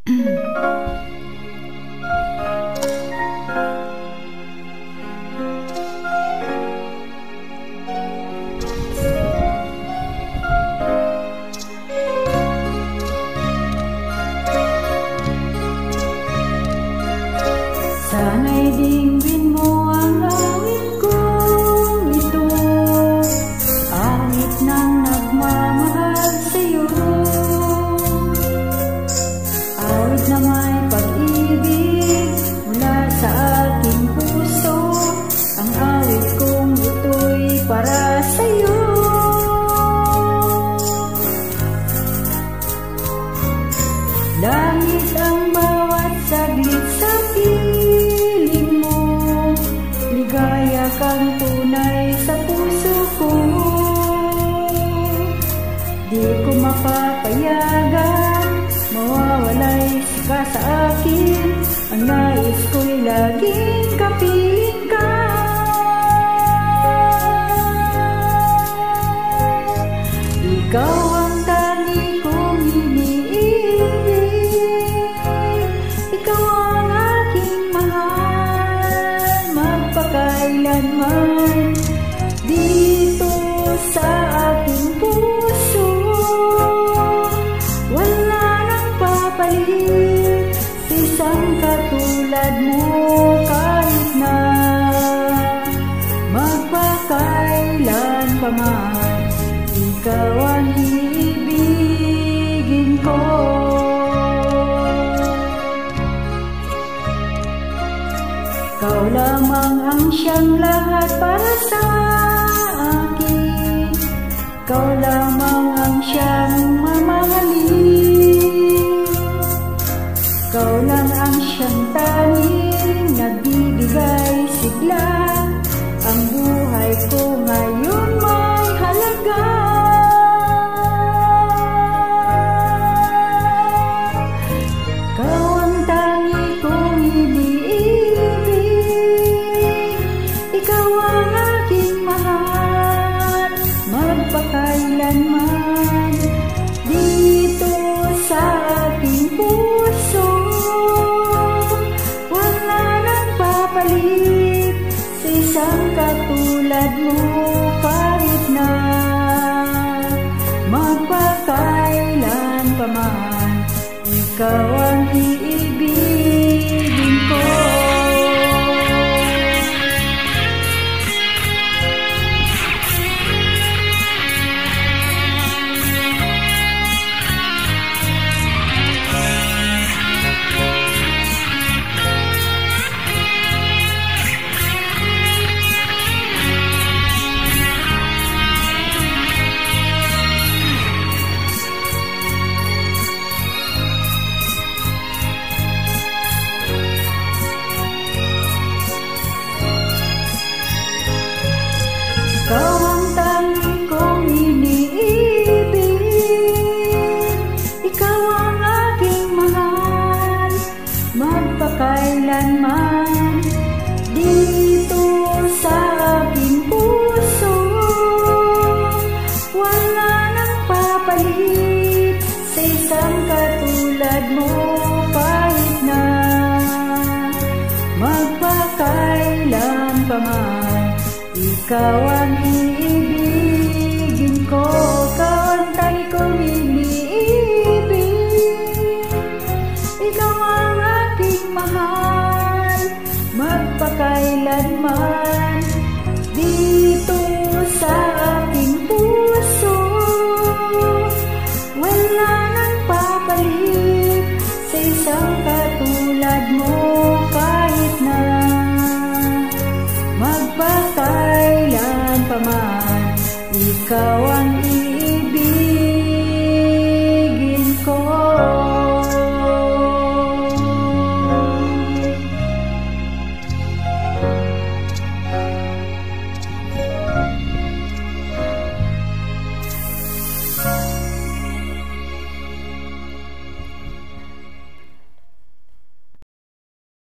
Sana'y dinggin mo ang awit kong ito, awit ng nagmamahal sa'yo, awit na may pag-ibig mula sa aking puso. Ang awit kong ito'y para sa'yo. Langit ang bawat saglit sa piling mo, ligaya kang tunay sa puso ko. Di ko mapapayagan mawawalay ka sa akin. Ang nais ko'y laging kapiling ka. Ikaw ang tanging kong iniibig, ikaw ang aking mahal, magpakailanman. Dito sa aking puso, wala nang papalit sa isang katulad mo. Kahit na magpakailan pa man, ikaw ang iibigin ko. Ikaw lamang ang siyang lahat para sa akin. Ikaw lamang ang siyang mamahalin. Ikaw lang ang siyang tanging nagbibigay sigla. Ang buhay ko ngayon may halaga. Ikaw ang tangi kong iniibig, ikaw ang aking mahal, magpakailanman. Dito sa aking puso, wala nang papalit sa isang katulad mo. Kahit na magpakailan pa man, ikaw ang iibigin ko. Ikaw ang tanging kong iniibig, ikaw ang aking mahal, magpakailanman. Dito sa aking puso, wala nang papalit sa isang katulad mo. Kahit na magpakailan pa man, ikaw ang iibigin ko. Ikaw ang tanging kong iniibig, ikaw ang aking mahal, magpakailanman. Dito sa aking puso, wala nang papalit sa isang katulad mo. Kahit na magpakailan pa man, ikaw ang